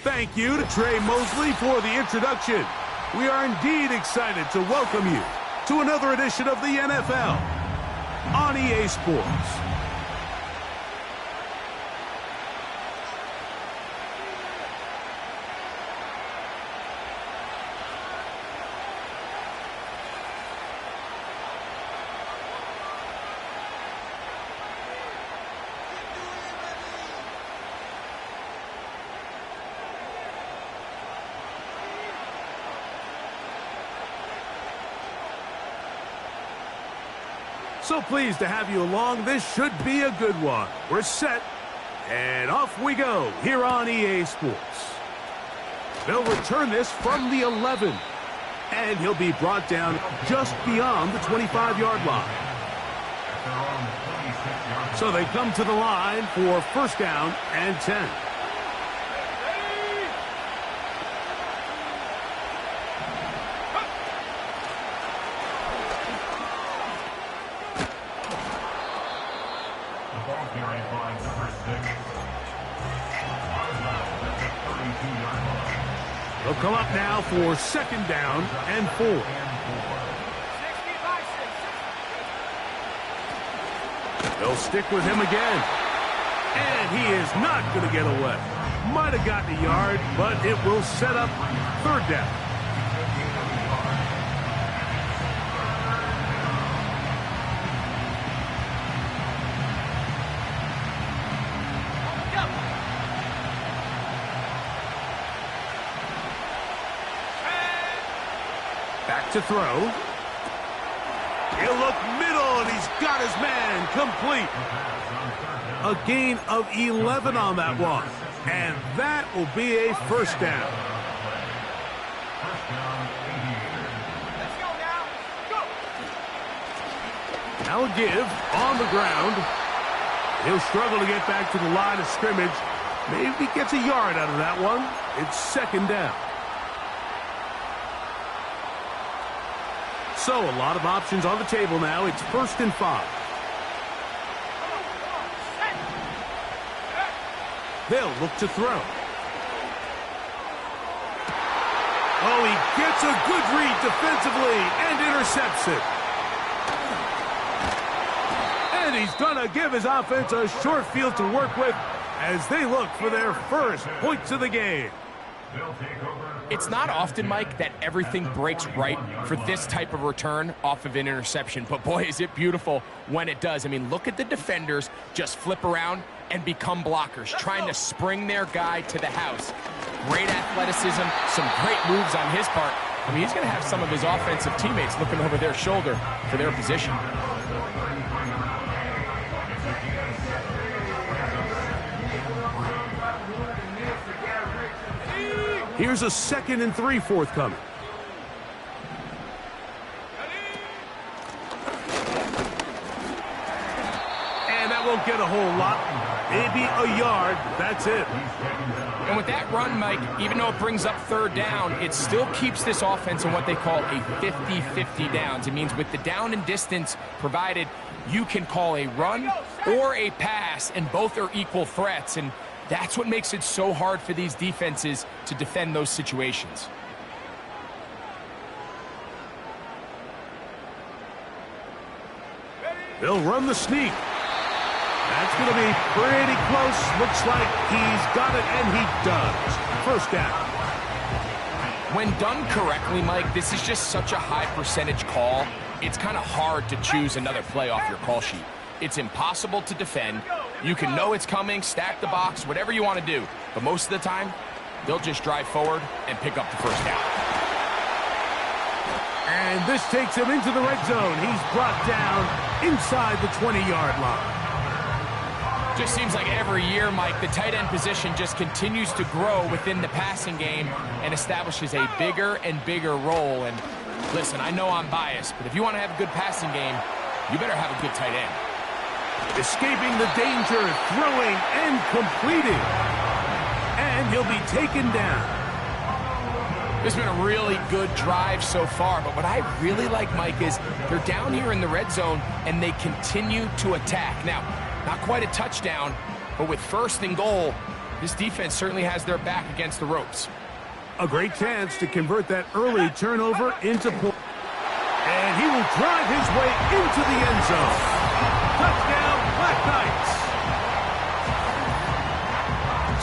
Thank you to Trey Mosley for the introduction. We are indeed excited to welcome you to another edition of the NFL on EA Sports. So pleased to have you along. This should be a good one. We're set, and off we go here on EA Sports. They'll return this from the 11, and he'll be brought down just beyond the 25-yard line. So they come to the line for first down and 10. They'll come up now for second down and 4. They'll stick with him again. And he is not going to get away. Might have gotten a yard, but it will set up third down. Back to throw. He'll look middle, and he's got his man complete. A gain of 11 on that one. And that will be a first down. Now a give on the ground. He'll struggle to get back to the line of scrimmage. Maybe he gets a yard out of that one. It's second down. So a lot of options on the table now. It's 1st and 5. They'll look to throw. Oh, he gets a good read defensively and intercepts it. And he's going to give his offense a short field to work with as they look for their first points of the game. It's not often, Mike, that everything breaks right for this type of return off of an interception. But, boy, is it beautiful when it does. I mean, look at the defenders just flip around and become blockers, trying to spring their guy to the house. Great athleticism, some great moves on his part. I mean, he's going to have some of his offensive teammates looking over their shoulder for their position. Here's a 2nd and 3 forthcoming. And that won't get a whole lot. Maybe a yard. That's it. And with that run, Mike, even though it brings up third down, it still keeps this offense in what they call a 50-50 downs. It means with the down and distance provided, you can call a run or a pass, and both are equal threats. And that's what makes it so hard for these defenses to defend those situations. They'll run the sneak. That's going to be pretty close. Looks like he's got it, and he does. First down. When done correctly, Mike, this is just such a high percentage call. It's kind of hard to choose another play off your call sheet. It's impossible to defend. You can know it's coming, stack the box, whatever you want to do. But most of the time, they'll just drive forward and pick up the first down. And this takes him into the red zone. He's brought down inside the 20-yard line. Just seems like every year, Mike, the tight end position just continues to grow within the passing game and establishes a bigger and bigger role. And listen, I know I'm biased, but if you want to have a good passing game, you better have a good tight end. Escaping the danger, throwing, and completing. And he'll be taken down. This has been a really good drive so far, but what I really like, Mike, is they're down here in the red zone, and they continue to attack. Now, Not quite a touchdown, but with 1st and goal, this defense certainly has their back against the ropes. A great chance to convert that early turnover into points. And he will drive his way into the end zone. Touchdown, Black Knights.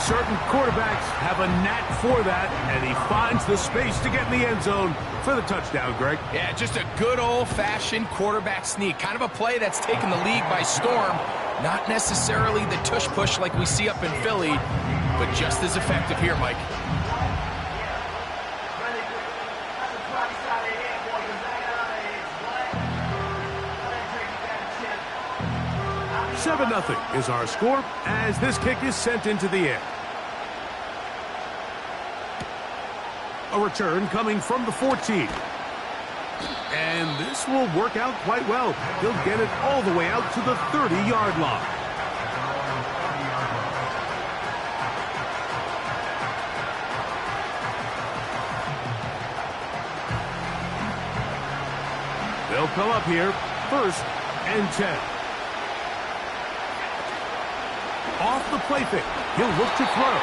Certain quarterbacks have a knack for that, and he finds the space to get in the end zone for the touchdown, Greg. Yeah, just a good old-fashioned quarterback sneak. Kind of a play that's taken the league by storm. Not necessarily the tush-push like we see up in Philly, but just as effective here, Mike. 7-0 is our score as this kick is sent into the air. A return coming from the 14. And this will work out quite well. He'll get it all the way out to the 30-yard line. They'll come up here, 1st and 10. Off the play fake. He'll look to throw.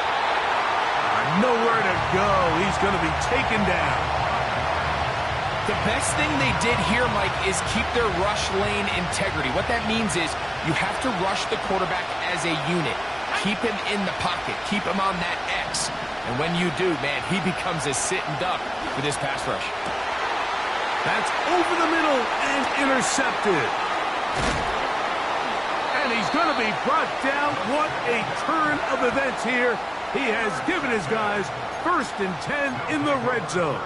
Nowhere to go. He's going to be taken down. The best thing they did here, Mike, is keep their rush lane integrity. What that means is you have to rush the quarterback as a unit. Keep him in the pocket. Keep him on that X. And when you do, man, he becomes a sitting duck for this pass rush. That's over the middle and intercepted. And he's going to be brought down. What a turn of events here. He has given his guys 1st and 10 in the red zone.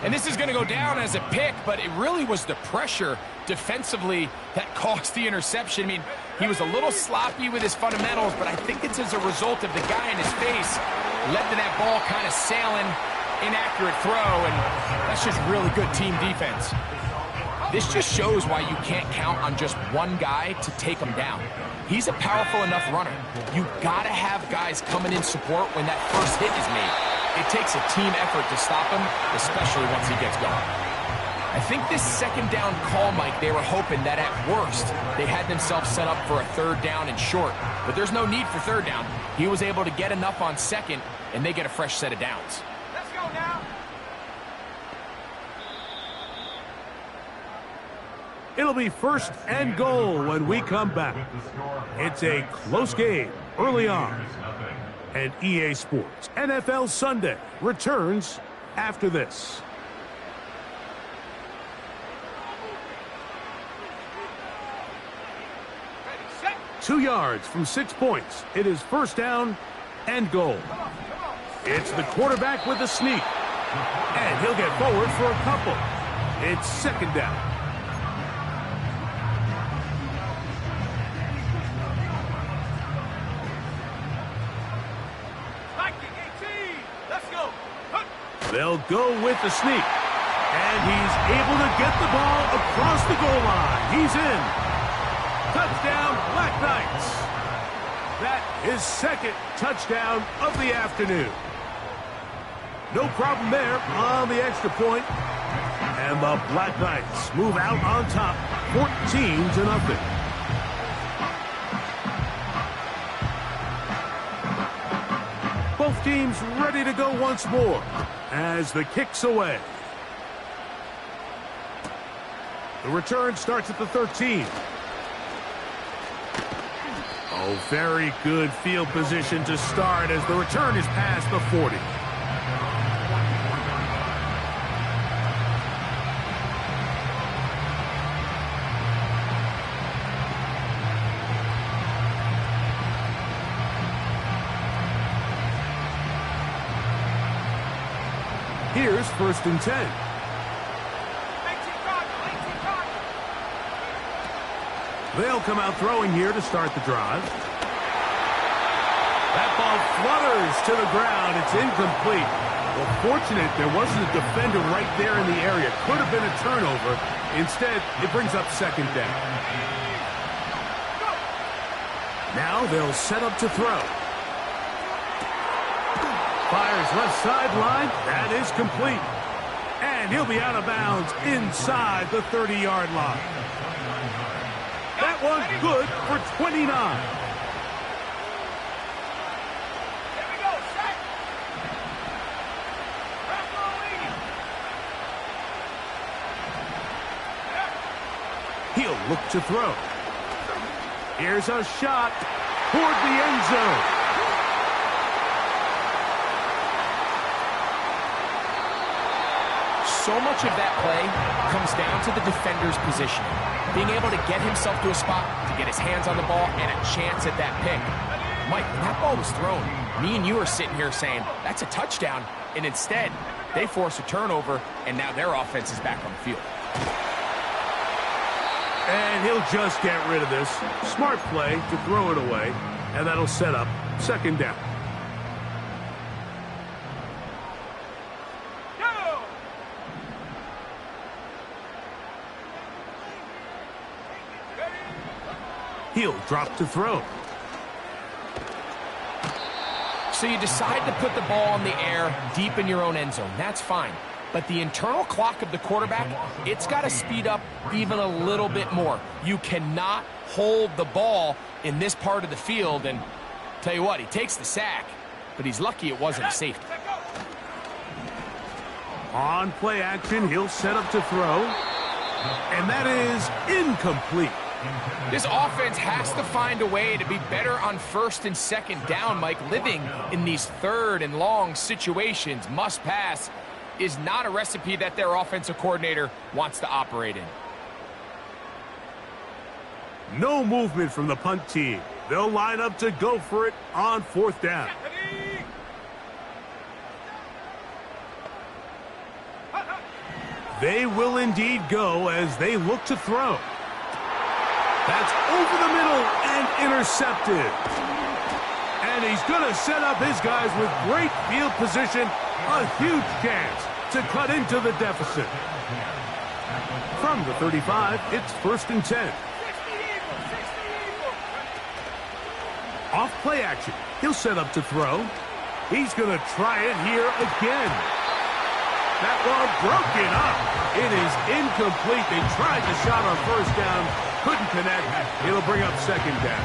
And this is going to go down as a pick, but it really was the pressure defensively that caused the interception. I mean, he was a little sloppy with his fundamentals, but I think it's as a result of the guy in his face led to that ball kind of sailing, inaccurate throw, and that's just really good team defense. This just shows why you can't count on just one guy to take him down. He's a powerful enough runner. You gotta have guys coming in support when that first hit is made. It takes a team effort to stop him, especially once he gets going. I think this 2nd down call, Mike, they were hoping that at worst they had themselves set up for a 3rd down and short. But there's no need for 3rd down. He was able to get enough on 2nd, and they get a fresh set of downs. Let's go now. It'll be 1st and goal when we come back. It's a close game early on. And EA Sports NFL Sunday returns after this. Ready, set. 2 yards from 6 points. It is 1st down and goal. It's the quarterback with the sneak. And he'll get forward for a couple. It's 2nd down. They'll go with the sneak. And he's able to get the ball across the goal line. He's in. Touchdown, Black Knights. That is 2nd touchdown of the afternoon. No problem there on the extra point. And the Black Knights move out on top, 14-0. Both teams ready to go once more as the kick's away. The return starts at the 13. Oh, very good field position to start as the return is past the 40. Here's 1st and 10. They'll come out throwing here to start the drive. That ball flutters to the ground. It's incomplete. Well, fortunate there wasn't a defender right there in the area. Could have been a turnover. Instead, it brings up 2nd down. Now they'll set up to throw. Fires left sideline. That is complete. And he'll be out of bounds inside the 30-yard line. That That one good for 29. Here we go, set. Back rolling. He'll look to throw. Here's a shot toward the end zone. So much of that play comes down to the defender's positioning. Being able to get himself to a spot, to get his hands on the ball, and a chance at that pick. Mike, when that ball was thrown, me and you are sitting here saying, that's a touchdown, and instead, they force a turnover, and now their offense is back on the field. And he'll just get rid of this. Smart play to throw it away, and that'll set up second down. Go! He'll drop to throw. So you decide to put the ball in the air deep in your own end zone. That's fine. But the internal clock of the quarterback, it's got to speed up even a little bit more. You cannot hold the ball in this part of the field. And tell you what, he takes the sack, but he's lucky it wasn't a safety. On play action, he'll set up to throw. And that is incomplete. This offense has to find a way to be better on first and second down, Mike. Living in these third and long situations, must pass, is not a recipe that their offensive coordinator wants to operate in. No movement from the punt team. They'll line up to go for it on fourth down. They will indeed go as they look to throw. That's over the middle and intercepted. And he's going to set up his guys with great field position. A huge chance to cut into the deficit. From the 35, it's 1st and 10. Off play action. He'll set up to throw. He's going to try it here again. That one broken up. It is incomplete. They tried the shot on first down. Couldn't connect. It'll bring up second down.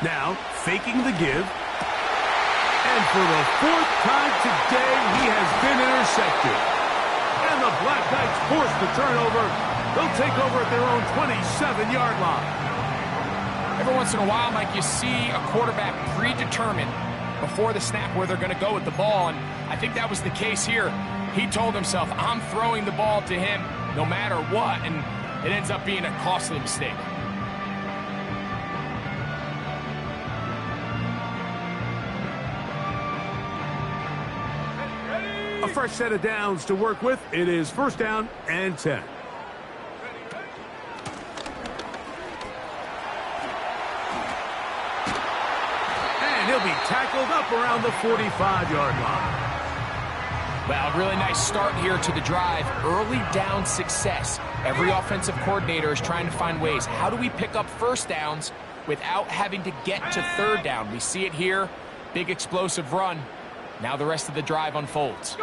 Now, faking the give. And for the 4th time today, he has been intercepted. And the Black Knights force the turnover. They'll take over at their own 27-yard line. Every once in a while, Mike, you see a quarterback predetermined before the snap where they're going to go with the ball, and I think that was the case here. He told himself, I'm throwing the ball to him no matter what, and it ends up being a costly mistake. A fresh set of downs to work with. It is 1st down and 10. And he'll be tackled up around the 45-yard line. Well, really nice start here to the drive. Early down success. Every offensive coordinator is trying to find ways. How do we pick up first downs without having to get to third down? We see it here. Big explosive run. Now the rest of the drive unfolds.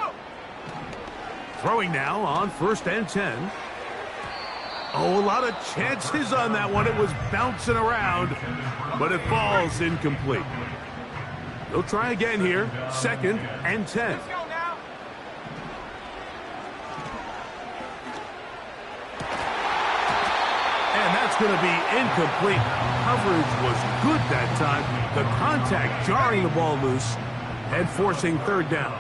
Throwing now on 1st and 10. Oh, a lot of chances on that one. It was bouncing around, but it falls incomplete. They'll try again here. 2nd and 10. Let's go now. And that's going to be incomplete. Coverage was good that time. The contact jarring the ball loose and forcing third down.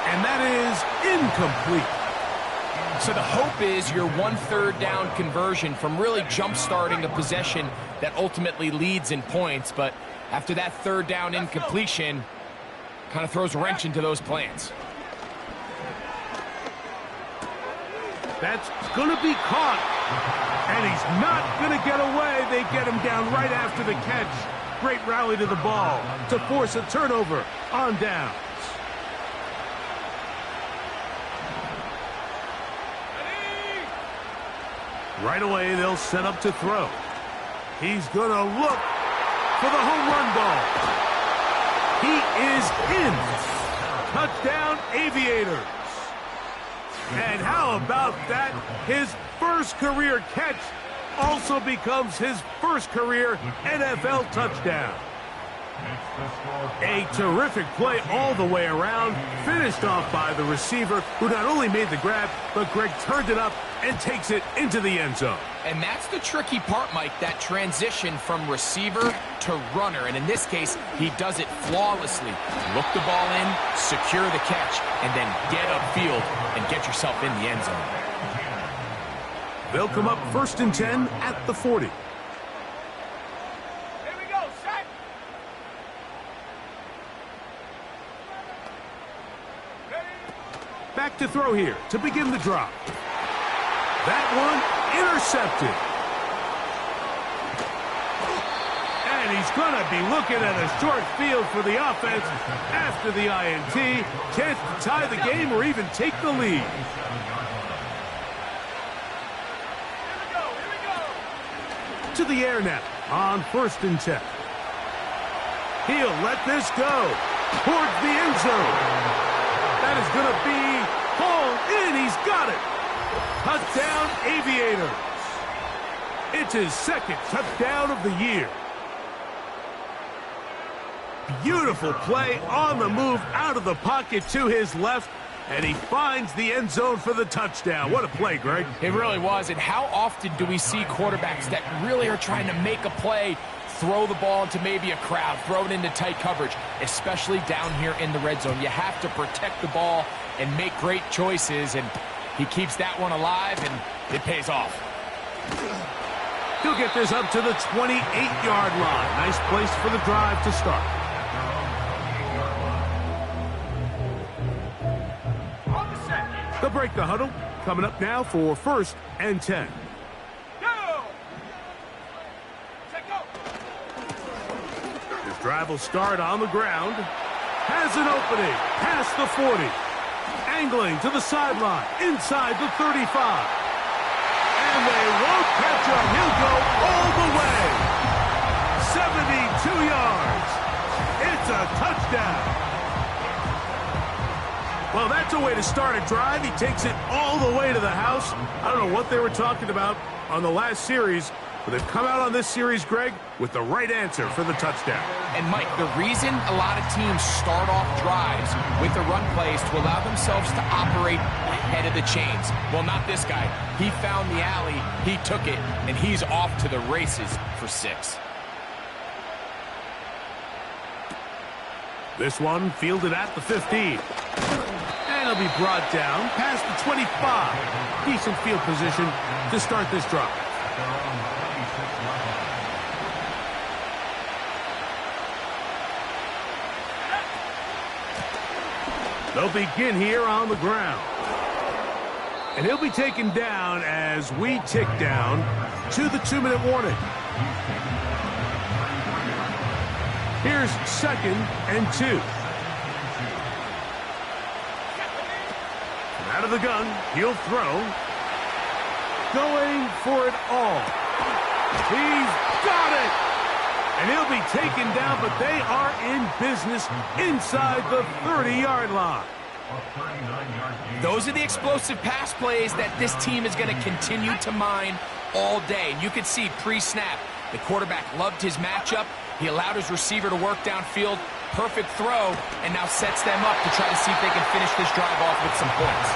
And that is incomplete. So the hope is your 1/3 down conversion from really jump-starting a possession that ultimately leads in points. But after that 3rd down incompletion, kind of throws a wrench into those plans. That's going to be caught. And he's not going to get away. They get him down right after the catch. Great rally to the ball to force a turnover on downs. Right away, they'll set up to throw. He's going to look for the home run ball. He is in. Touchdown, Aviators. And how about that? His first career catch also becomes his first career NFL touchdown. A terrific play all the way around, finished off by the receiver, who not only made the grab, but Greg turned it up and takes it into the end zone. And that's the tricky part, Mike, that transition from receiver to runner. And in this case, he does it flawlessly. Look the ball in, secure the catch, and then get upfield and get yourself in the end zone. They'll come up 1st and 10 at the 40. Here we go, set. Back to throw here to begin the drop. That one intercepted. And he's going to be looking at a short field for the offense after the INT. Chance to tie the game or even take the lead. To the air now on 1st and 10. He'll let this go towards the end zone. That is going to be hauled in. He's got it. Touchdown, Aviators. It's his second touchdown of the year. Beautiful play on the move out of the pocket to his left. And he finds the end zone for the touchdown. What a play, Greg. It really was. And how often do we see quarterbacks that really are trying to make a play, throw the ball into maybe a crowd, throw it into tight coverage, especially down here in the red zone? You have to protect the ball and make great choices, and he keeps that one alive, and it pays off. He'll get this up to the 28-yard line. Nice place for the drive to start. They'll break the huddle. Coming up now for 1st and 10. Go! Set, go! His drive will start on the ground. Has an opening. Past the 40. Angling to the sideline. Inside the 35. And they won't catch him. He'll go all the way. 72 yards. It's a touchdown. Well, that's a way to start a drive. He takes it all the way to the house. I don't know what they were talking about on the last series, but they've come out on this series, Greg, with the right answer for the touchdown. And, Mike, the reason a lot of teams start off drives with the run plays to allow themselves to operate ahead of the chains. Well, not this guy. He found the alley, he took it, and he's off to the races for 6. This one fielded at the 15. And he'll be brought down past the 25. Decent field position to start this drive. They'll begin here on the ground. And he'll be taken down as we tick down to the 2-minute warning. Here's 2nd and 2. Out of the gun, he'll throw. Going for it all. He's got it! And he'll be taken down, but they are in business inside the 30-yard line. Those are the explosive pass plays that this team is going to continue to mine all day. And you can see pre-snap, the quarterback loved his matchup. He allowed his receiver to work downfield. Perfect throw, and now sets them up to try to see if they can finish this drive off with some points.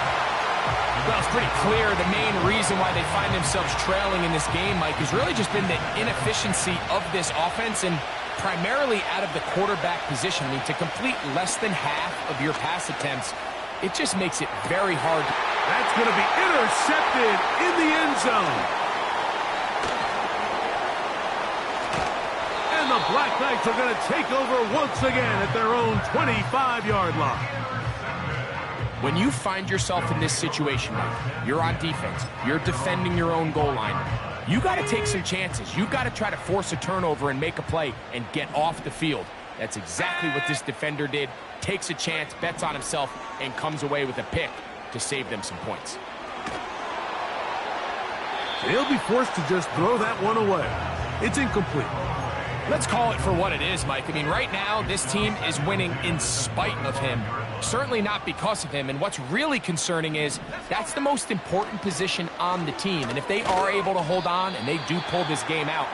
Well, it's pretty clear the main reason why they find themselves trailing in this game, Mike, has really just been the inefficiency of this offense and primarily out of the quarterback position. I mean, to complete less than half of your pass attempts, it just makes it very hard. That's going to be intercepted in the end zone. And the Black Knights are going to take over once again at their own 25-yard line. When you find yourself in this situation, Mike, you're on defense, you're defending your own goal line, you got to take some chances. You got to try to force a turnover and make a play and get off the field. That's exactly what this defender did. Takes a chance, bets on himself, and comes away with a pick to save them some points. He'll be forced to just throw that one away. It's incomplete. Let's call it for what it is, Mike. I mean, right now, this team is winning in spite of him. Certainly not because of him. And what's really concerning is that's the most important position on the team. And if they are able to hold on and they do pull this game out,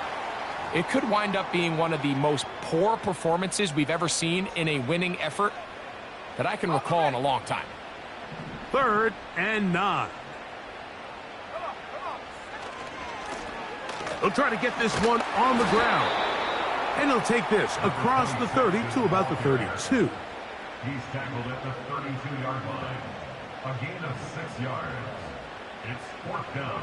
it could wind up being one of the most poor performances we've ever seen in a winning effort that I can recall in a long time. 3rd and 9. He'll try to get this one on the ground. And he'll take this across the 30 to about the 32. He's tackled at the 32-yard line. A gain of 6 yards. It's 4th down.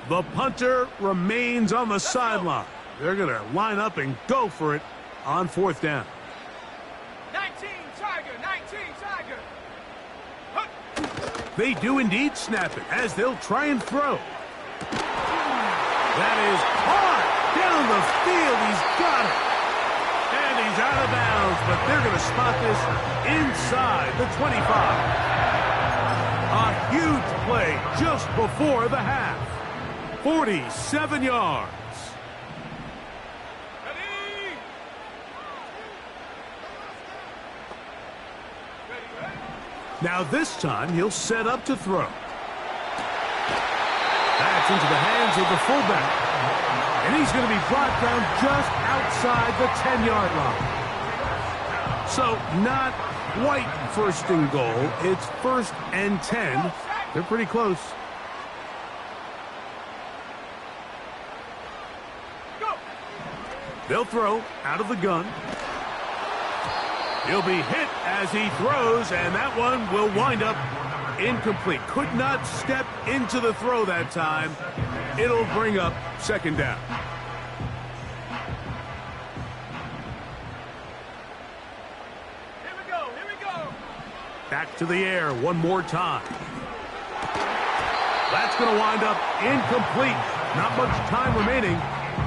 The punter remains on the sideline. They're going to line up and go for it on 4th down. 19 Tiger, 19 Tiger. They do indeed snap it as they'll try and throw. That is hard down the field. He's got it. And he's out of bounds, but they're going to spot this inside the 25. A huge play just before the half. 47 yards. Ready? Now this time he'll set up to throw. That's into the hands of the fullback. And he's going to be brought down just outside the 10-yard line. So not quite 1st and goal. It's 1st and 10. They're pretty close. They'll throw out of the gun. He'll be hit as he throws, and that one will wind up incomplete. Could not step into the throw that time. It'll bring up 2nd down. Here we go, here we go. Back to the air one more time. That's going to wind up incomplete. Not much time remaining.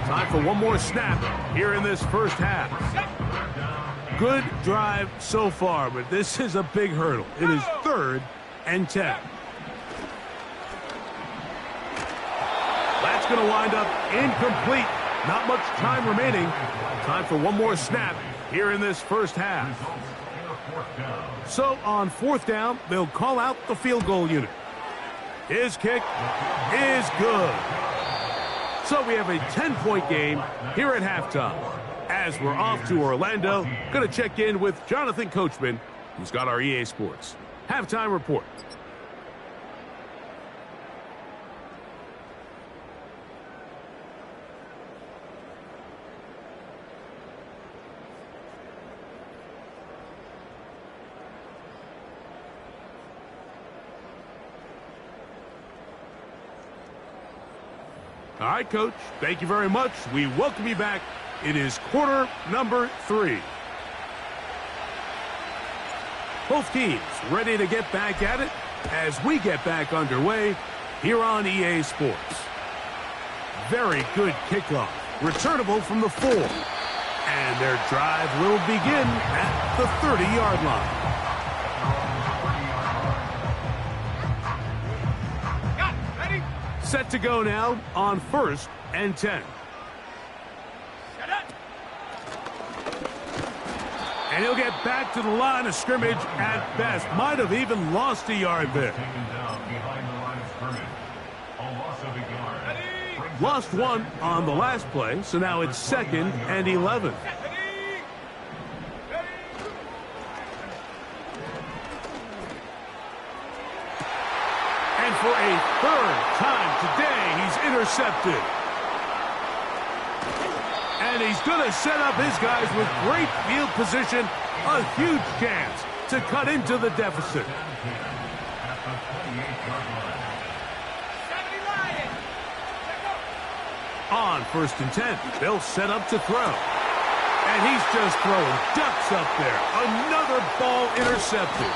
Time for one more snap here in this 1st half. Good drive so far, but this is a big hurdle. It is 3rd and 10. That's going to wind up incomplete. Not much time remaining. Time for one more snap here in this 1st half. So on 4th down, they'll call out the field goal unit. His kick is good. So we have a 10-point game here at halftime. As we're off to Orlando, going to check in with Jonathan Coachman, who's got our EA Sports halftime report. All right, Coach, thank you very much. We welcome you back. It is quarter number 3. Both teams ready to get back at it as we get back underway here on EA Sports. Very good kickoff. Returnable from the 4. And their drive will begin at the 30-yard line. Set to go now on 1st and 10. And he'll get back to the line of scrimmage at best. Might have even lost a yard there. Lost one on the last play, so now it's 2nd and 11. And for a 3rd time today, he's intercepted. And he's going to set up his guys with great field position. A huge chance to cut into the deficit. On 1st and 10, they'll set up to throw. And he's just throwing ducks up there. Another ball intercepted.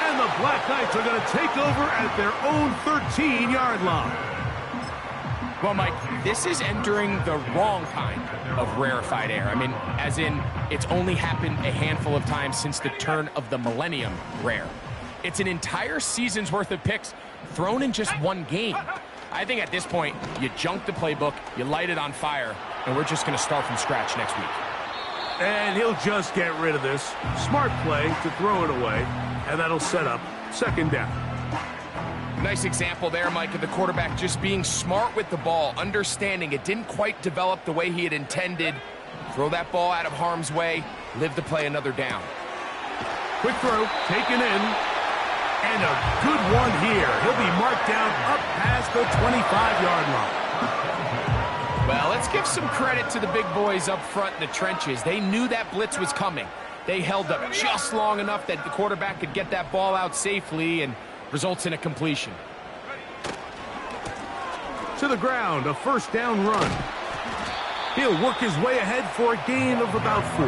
And the Black Knights are going to take over at their own 13-yard line. Well, Mike, this is entering the wrong kind of rarefied air. I mean, as in, it's only happened a handful of times since the turn of the millennium rare. It's an entire season's worth of picks thrown in just one game. I think at this point, you junk the playbook, you light it on fire, and we're just going to start from scratch next week. And he'll just get rid of this. Smart play to throw it away, and that'll set up second down. Nice example there, Mike, of the quarterback just being smart with the ball, understanding it didn't quite develop the way he had intended. Throw that ball out of harm's way, live to play another down. Quick throw, taken in, and a good one here. He'll be marked down up past the 25-yard line. Well, let's give some credit to the big boys up front in the trenches. They knew that blitz was coming. They held up just long enough that the quarterback could get that ball out safely and results in a completion. To the ground, a first down run. He'll work his way ahead for a gain of about 4.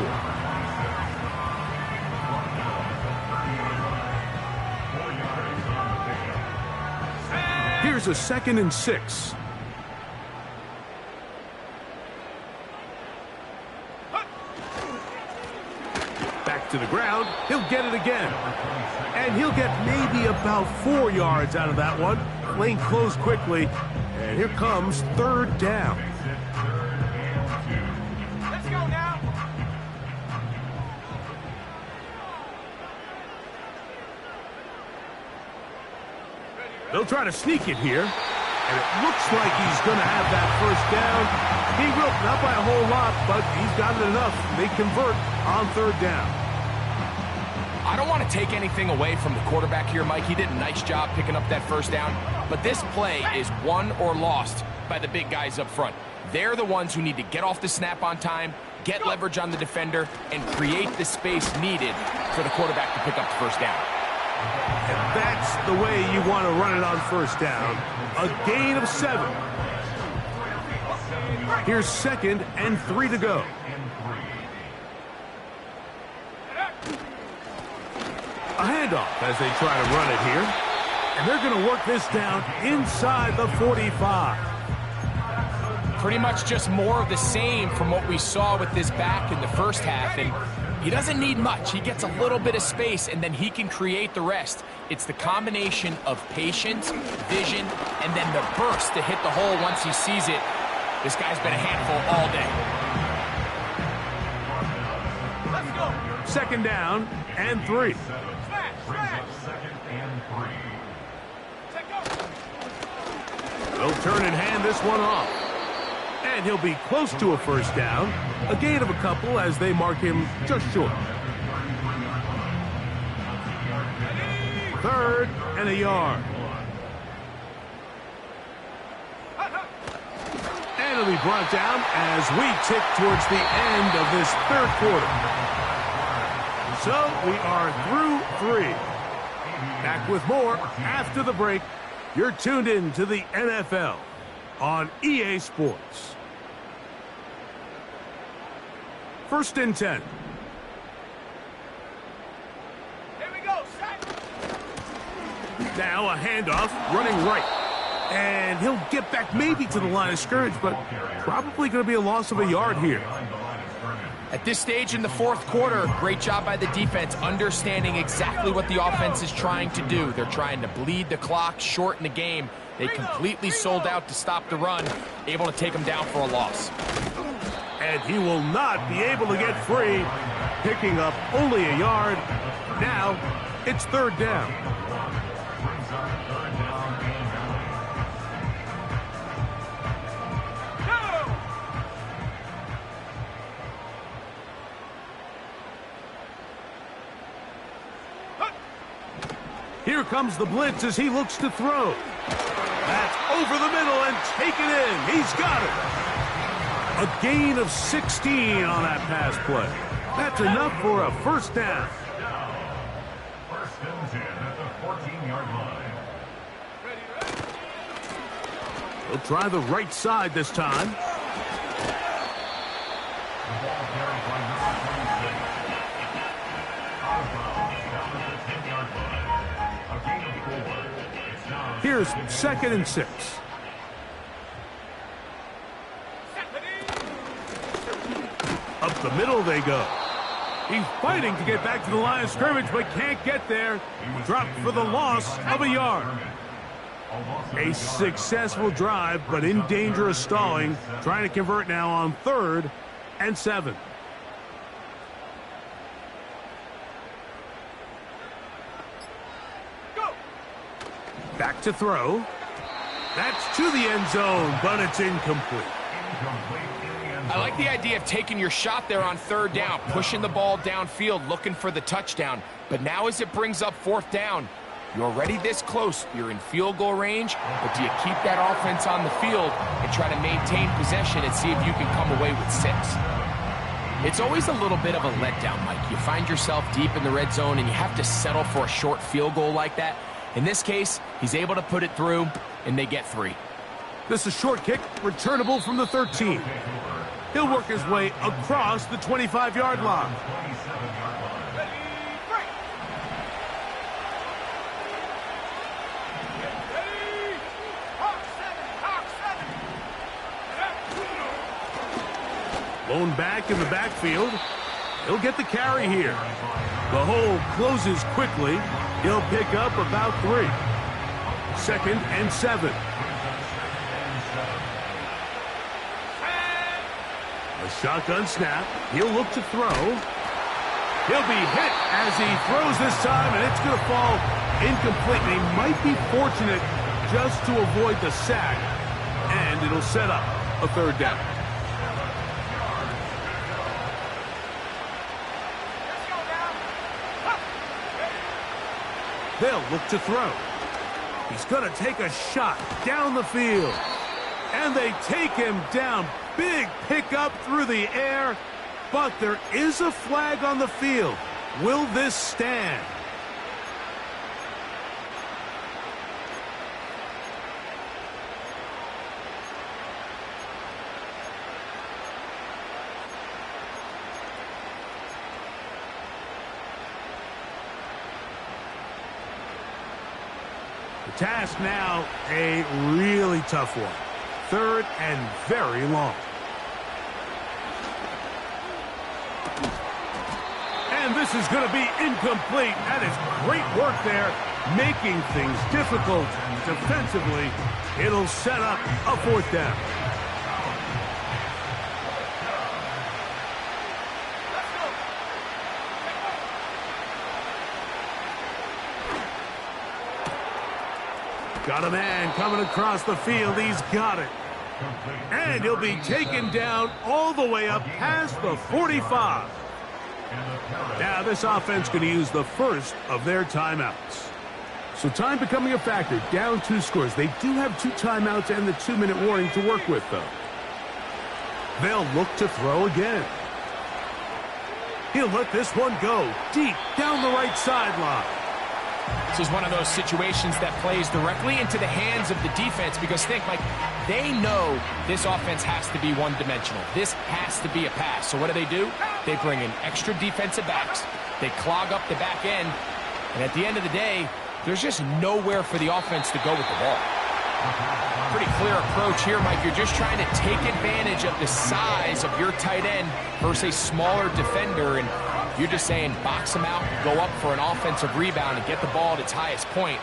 Here's a 2nd and 6. Back to the ground. He'll get it again. And he'll get maybe about 4 yards out of that one. Lane closed quickly. And here comes 3rd down. Let's go now. They'll try to sneak it here. And it looks like he's going to have that first down. He will, not by a whole lot, but he's got it enough. They convert on 3rd down. I don't want to take anything away from the quarterback here, Mike. He did a nice job picking up that first down. But this play is won or lost by the big guys up front. They're the ones who need to get off the snap on time, get leverage on the defender, and create the space needed for the quarterback to pick up the first down. And that's the way you want to run it on first down. A gain of 7. Here's 2nd and 3 to go. A handoff as they try to run it here. And they're going to work this down inside the 45. Pretty much just more of the same from what we saw with this back in the first half. And he doesn't need much. He gets a little bit of space, and then he can create the rest. It's the combination of patience, vision, and then the burst to hit the hole once he sees it. This guy's been a handful all day. Let's go. 2nd down and 3. They'll turn and hand this one off. And he'll be close to a first down. A gain of a couple as they mark him just short. 3rd and a yard. And it'll be brought down as we tick towards the end of this 3rd quarter. So we are through 3. Back with more after the break. You're tuned in to the NFL on EA Sports. 1st and 10. Here we go. Set. Now a handoff running right. And he'll get back maybe to the line of scrimmage, but probably going to be a loss of a yard here. At this stage in the 4th quarter, great job by the defense, understanding exactly what the offense is trying to do. They're trying to bleed the clock, shorten the game. They completely sold out to stop the run, able to take them down for a loss. And he will not be able to get free, picking up only a yard. Now it's 3rd down. Here comes the blitz as he looks to throw. That's over the middle and taken in. He's got it. A gain of 16 on that pass play. That's enough for a first down. 1st and 10 at the 14-yard line. He'll try the right side this time. The ball carried by number 26. Out of bounds down at the 10-yard line. A gain of 4. It's now Here's 2nd and 6. Up the middle they go. He's fighting to get back to the line of scrimmage, but can't get there. Dropped for the loss of a yard. A successful drive, but in danger of stalling. Trying to convert now on 3rd and 7. Go. Back to throw. That's to the end zone, but it's incomplete. I like the idea of taking your shot there on 3rd down, pushing the ball downfield, looking for the touchdown. But now as it brings up 4th down, you're already this close. You're in field goal range, but do you keep that offense on the field and try to maintain possession and see if you can come away with 6? It's always a little bit of a letdown, Mike. You find yourself deep in the red zone and you have to settle for a short field goal like that. In this case, he's able to put it through, and they get 3. This is a short kick, returnable from the 13. He'll work his way across the 25-yard line. Ready, break. Ready. Hawk 7. Blown back in the backfield. He'll get the carry here. The hole closes quickly. He'll pick up about 3. 2nd and 7. A shotgun snap. He'll look to throw. He'll be hit as he throws this time, and it's going to fall incomplete. He might be fortunate just to avoid the sack, and it'll set up a 3rd down. Let's go now. They'll look to throw. He's going to take a shot down the field. And they take him down. Big pickup through the air. But there is a flag on the field. Will this stand? The task now, a really tough one. 3rd and very long. And this is going to be incomplete. That is great work there, making things difficult defensively. It'll set up a 4th down. Got a man coming across the field. He's got it. And he'll be taken down all the way up past the 45. Now this offense going to use the first of their timeouts. So time becoming a factor. Down 2 scores. They do have 2 timeouts and the 2-minute warning to work with, though. They'll look to throw again. He'll let this one go deep down the right sideline. This is one of those situations that plays directly into the hands of the defense because think, Mike, they know this offense has to be one-dimensional. This has to be a pass. So what do? They bring in extra defensive backs. They clog up the back end. And at the end of the day, there's just nowhere for the offense to go with the ball. Pretty clear approach here, Mike. You're just trying to take advantage of the size of your tight end versus a smaller defender, and you're just saying box him out, go up for an offensive rebound, and get the ball at its highest point.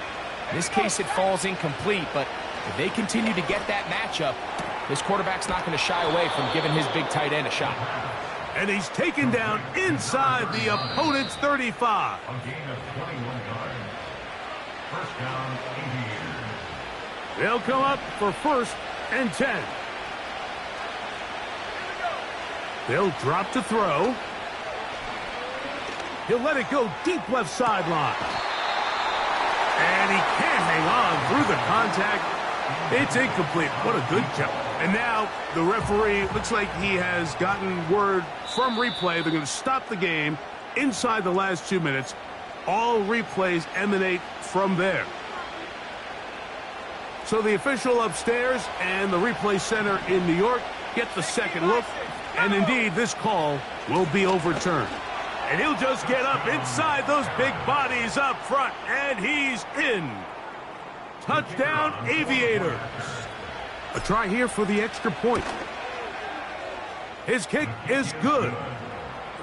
In this case, it falls incomplete, but if they continue to get that matchup, this quarterback's not going to shy away from giving his big tight end a shot. And he's taken down inside the opponent's 35. A gain of 21 yards. First down, Aviators. They'll come up for 1st and 10. They'll drop to throw. He'll let it go deep left sideline. And he can't hang on through the contact. It's incomplete. What a good job. And now the referee looks like he has gotten word from replay. They're going to stop the game inside the last 2 minutes. All replays emanate from there. So the official upstairs and the replay center in New York get the second look. And indeed, this call will be overturned. And he'll just get up inside those big bodies up front. And he's in. Touchdown, Aviators. A try here for the extra point. His kick is good.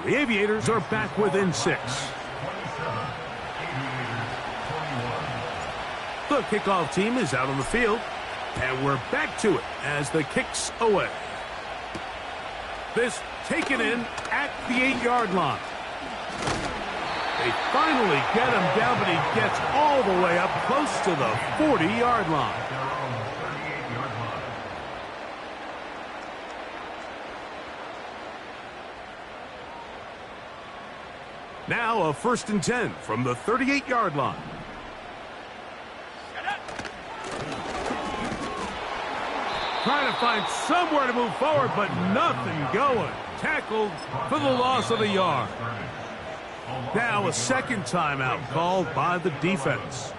The Aviators are back within 6. 27. Aviators 21. The kickoff team is out on the field, and we're back to it as the kick's away. This taken in at the 8-yard line. They finally get him down, but he gets all the way up close to the 40-yard line. Their own 38-yard line. Now a 1st and 10 from the 38-yard line. Trying to find somewhere to move forward, but nothing going. Tackled for the loss of a yard. Now a second timeout called by the defense.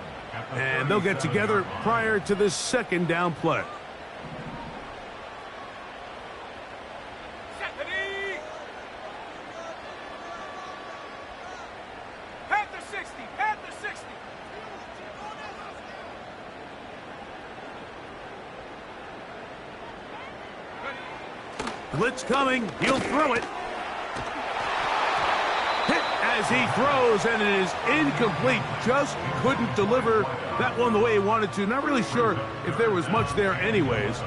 And they'll get together prior to this second down play. Set the knee. Panther 60. Panther 60. Blitz coming. He'll throw it. Hit as he throws, and it is incomplete. Just couldn't deliver that one the way he wanted to. Not really sure if there was much there anyways.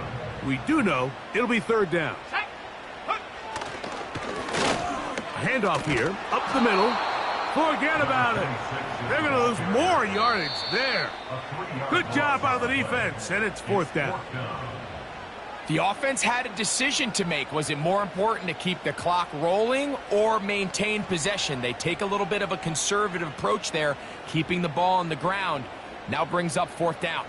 We do know it'll be 3rd down. Handoff here, up the middle. Forget about it. They're going to lose more yardage there. Good job by the defense, and it's 4th down. The offense had a decision to make. Was it more important to keep the clock rolling or maintain possession? They take a little bit of a conservative approach there, keeping the ball on the ground. Now brings up 4th down.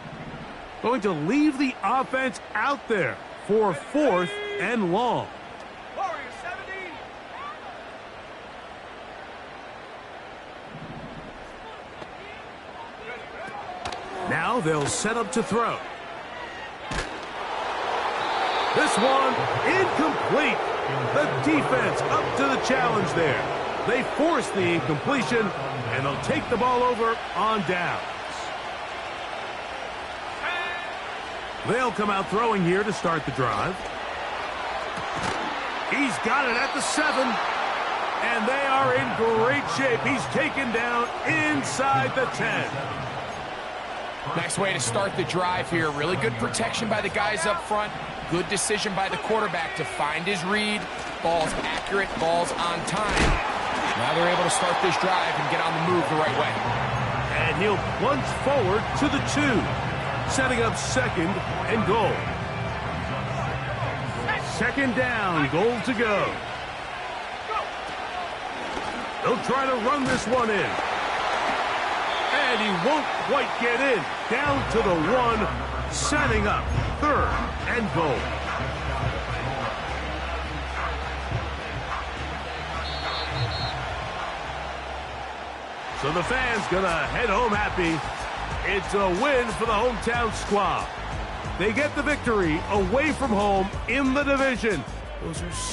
Going to leave the offense out there for 4th and long. Warrior 70. Now they'll set up to throw. This one incomplete. The defense up to the challenge there. They force the incompletion, and they'll take the ball over on downs. They'll come out throwing here to start the drive. He's got it at the 7, and they are in great shape. He's taken down inside the 10. Nice way to start the drive here. Really good protection by the guys up front. Good decision by the quarterback to find his read. Ball's accurate, ball's on time. Now they're able to start this drive and get on the move the right way. And he'll plunge forward to the 2, setting up 2nd and goal. 2nd down, goal to go. They'll try to run this one in. And he won't quite get in. Down to the 1, setting up 3rd and goal. So the fans gonna head home happy. It's a win for the hometown squad. They get the victory away from home in the division. Those are so